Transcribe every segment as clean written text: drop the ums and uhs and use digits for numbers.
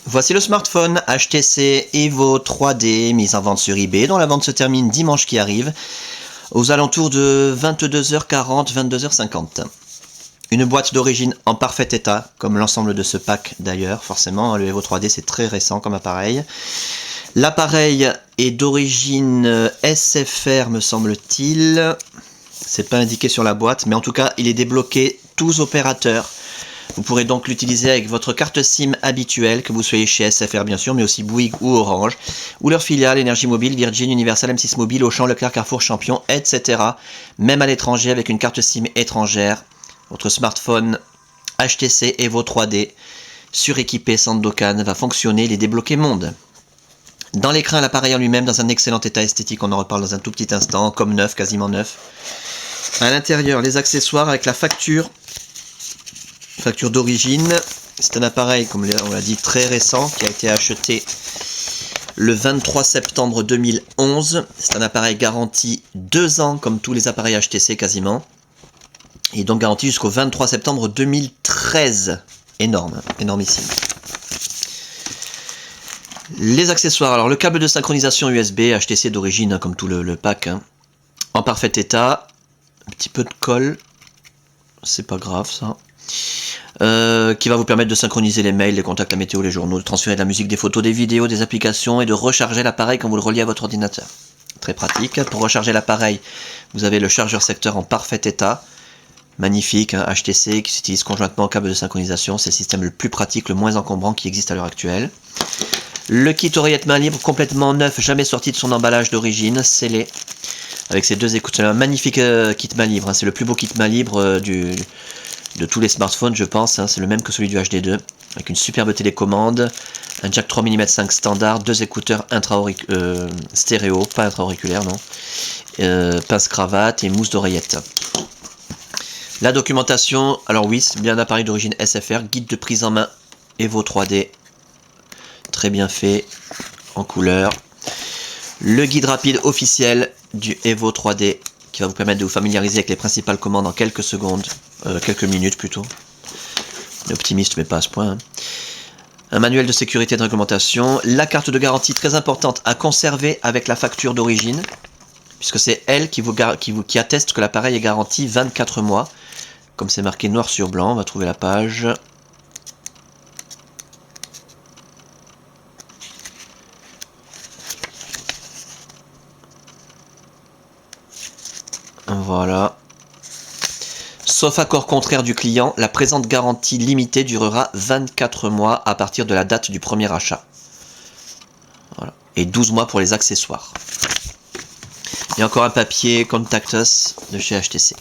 Voici le smartphone HTC Evo 3D mis en vente sur eBay, dont la vente se termine dimanche qui arrive, aux alentours de 22h40, 22h50. Une boîte d'origine en parfait état, comme l'ensemble de ce pack d'ailleurs, forcément, le Evo 3D c'est très récent comme appareil. L'appareil est d'origine SFR me semble-t-il, c'est pas indiqué sur la boîte, mais en tout cas il est débloqué tous opérateurs. Vous pourrez donc l'utiliser avec votre carte SIM habituelle, que vous soyez chez SFR bien sûr, mais aussi Bouygues ou Orange, ou leurs filiales, Énergie Mobile, Virgin, Universal, M6 Mobile, Auchan, Leclerc, Carrefour, Champion, etc. Même à l'étranger avec une carte SIM étrangère. Votre smartphone HTC Evo 3D, suréquipé Sandokan, va fonctionner, il est débloqué monde. Dans l'écran, l'appareil en lui-même, dans un excellent état esthétique, on en reparle dans un tout petit instant, comme neuf, quasiment neuf. À l'intérieur, les accessoires avec la facture d'origine. C'est un appareil, comme on l'a dit, très récent, qui a été acheté le 23 septembre 2011. C'est un appareil garanti 2 ans, comme tous les appareils HTC quasiment. Et donc garanti jusqu'au 23 septembre 2013. Énorme, énormissime. Les accessoires, alors le câble de synchronisation USB, HTC d'origine, comme tout le pack, hein, en parfait état. Un petit peu de colle, c'est pas grave ça. Qui va vous permettre de synchroniser les mails, les contacts, la météo, les journaux, de transférer de la musique, des photos, des vidéos, des applications et de recharger l'appareil quand vous le reliez à votre ordinateur. Très pratique. Pour recharger l'appareil, vous avez le chargeur secteur en parfait état. Magnifique, hein, HTC qui s'utilise conjointement au câble de synchronisation. C'est le système le plus pratique, le moins encombrant qui existe à l'heure actuelle. Le kit oreillette main libre complètement neuf, jamais sorti de son emballage d'origine, scellé. Avec ces deux écouteurs. Un magnifique kit main libre. Hein, c'est le plus beau kit main libre de tous les smartphones, je pense, hein, c'est le même que celui du HD2, avec une superbe télécommande, un jack 3 mm 5 standard, 2 écouteurs stéréo, pas intra-auriculaire, non, pince-cravate et mousse d'oreillette. La documentation, alors oui, c'est bien un appareil d'origine SFR, guide de prise en main Evo 3D, très bien fait, en couleur. Le guide rapide officiel du Evo 3D, qui va vous permettre de vous familiariser avec les principales commandes en quelques secondes, quelques minutes plutôt. Optimiste mais pas à ce point. Hein. Un manuel de sécurité et de réglementation. La carte de garantie très importante à conserver avec la facture d'origine, puisque c'est elle qui atteste que l'appareil est garanti 24 mois. Comme c'est marqué noir sur blanc, on va trouver la page. Voilà. Sauf accord contraire du client, la présente garantie limitée durera 24 mois à partir de la date du premier achat. Voilà. Et 12 mois pour les accessoires. Il y a encore un papier Contact Us de chez HTC.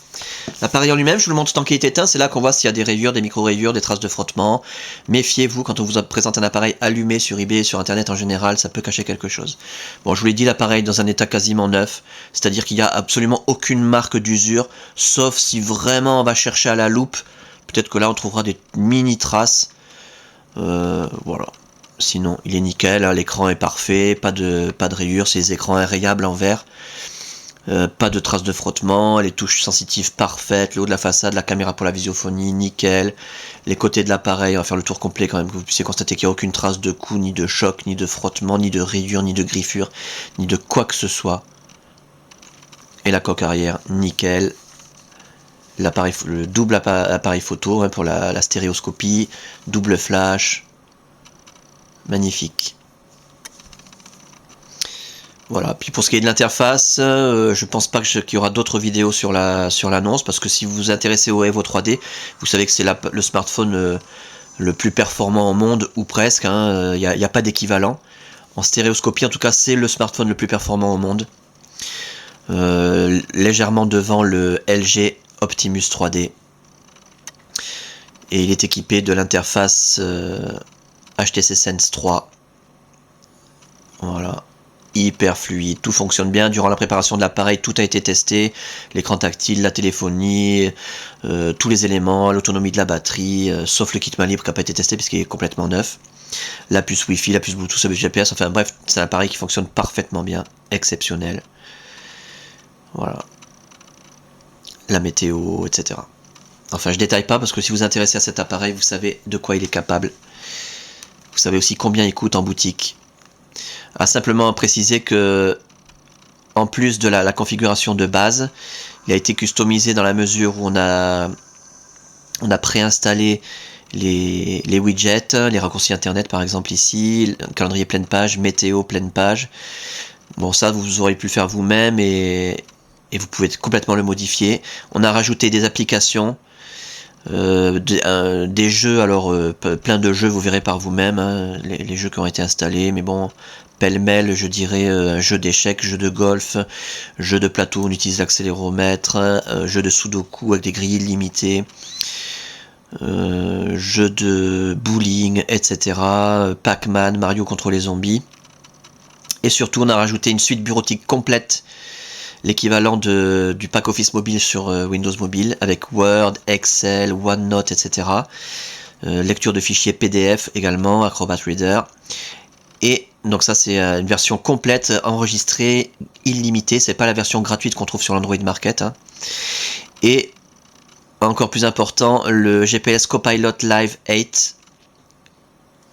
L'appareil en lui-même, je vous le montre tant qu'il est éteint, c'est là qu'on voit s'il y a des rayures, des micro-rayures, des traces de frottement. Méfiez-vous quand on vous présente un appareil allumé sur eBay, sur internet en général, ça peut cacher quelque chose. Bon, je vous l'ai dit, l'appareil est dans un état quasiment neuf, c'est-à-dire qu'il n'y a absolument aucune marque d'usure, sauf si vraiment on va chercher à la loupe, peut-être que là on trouvera des mini traces. Voilà. Sinon, il est nickel, hein, l'écran est parfait, pas de rayures, c'est des écrans rayables en verre. Pas de traces de frottement, les touches sensitives parfaites, le haut de la façade, la caméra pour la visiophonie, nickel. Les côtés de l'appareil, on va faire le tour complet quand même, que vous puissiez constater qu'il n'y a aucune trace de coup, ni de choc, ni de frottement, ni de rayure, ni de griffure, ni de quoi que ce soit. Et la coque arrière, nickel. Le double appareil photo hein, pour la stéréoscopie, double flash. Magnifique. Voilà, puis pour ce qui est de l'interface, je pense pas qu'il y aura d'autres vidéos sur l'annonce, parce que si vous vous intéressez au Evo 3D, vous savez que c'est le smartphone le plus performant au monde, ou presque, hein, y a pas d'équivalent. En stéréoscopie, en tout cas, c'est le smartphone le plus performant au monde. Légèrement devant le LG Optimus 3D. Et il est équipé de l'interface HTC Sense 3. Voilà. Hyper fluide, tout fonctionne bien. Durant la préparation de l'appareil, tout a été testé. L'écran tactile, la téléphonie, tous les éléments, l'autonomie de la batterie, sauf le kit main libre qui n'a pas été testé puisqu'il est complètement neuf. La puce Wi-Fi, la puce Bluetooth, la puce GPS, enfin bref, c'est un appareil qui fonctionne parfaitement bien, exceptionnel. Voilà. La météo, etc. Enfin, je détaille pas parce que si vous vous intéressez à cet appareil, vous savez de quoi il est capable. Vous savez aussi combien il coûte en boutique. À simplement préciser que, en plus de la configuration de base, il a été customisé dans la mesure où on a préinstallé les widgets, les raccourcis internet par exemple ici, le calendrier pleine page, météo pleine page. Bon, ça vous aurez pu le faire vous-même et vous pouvez complètement le modifier. On a rajouté des applications, des jeux, alors plein de jeux, vous verrez par vous-même, hein, les jeux qui ont été installés, mais bon, pêle-mêle, je dirais, un jeu d'échecs, jeu de golf, jeu de plateau, on utilise l'accéléromètre, jeu de sudoku avec des grilles illimitées, jeu de bowling, etc., Pac-Man, Mario contre les zombies. Et surtout, on a rajouté une suite bureautique complète, l'équivalent du pack Office mobile sur Windows Mobile, avec Word, Excel, OneNote, etc. Lecture de fichiers PDF également, Acrobat Reader. Et donc ça, c'est une version complète, enregistrée, illimitée. C'est pas la version gratuite qu'on trouve sur l'Android Market. Hein. Et encore plus important, le GPS Copilot Live 8.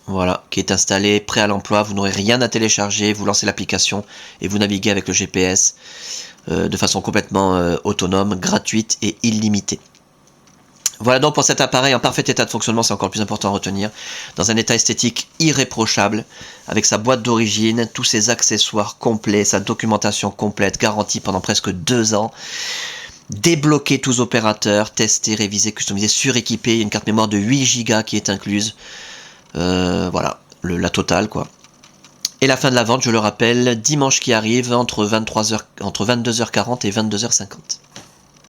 Voilà, qui est installé, prêt à l'emploi, vous n'aurez rien à télécharger, vous lancez l'application et vous naviguez avec le GPS de façon complètement autonome, gratuite et illimitée. Voilà donc pour cet appareil en parfait état de fonctionnement, c'est encore plus important à retenir, dans un état esthétique irréprochable, avec sa boîte d'origine, tous ses accessoires complets, sa documentation complète, garantie pendant presque 2 ans, débloquer tous opérateurs, tester, réviser, customiser, suréquiper, une carte mémoire de 8 Go qui est incluse. Voilà, la totale quoi. Et la fin de la vente, je le rappelle, dimanche qui arrive entre 22h40 et 22h50.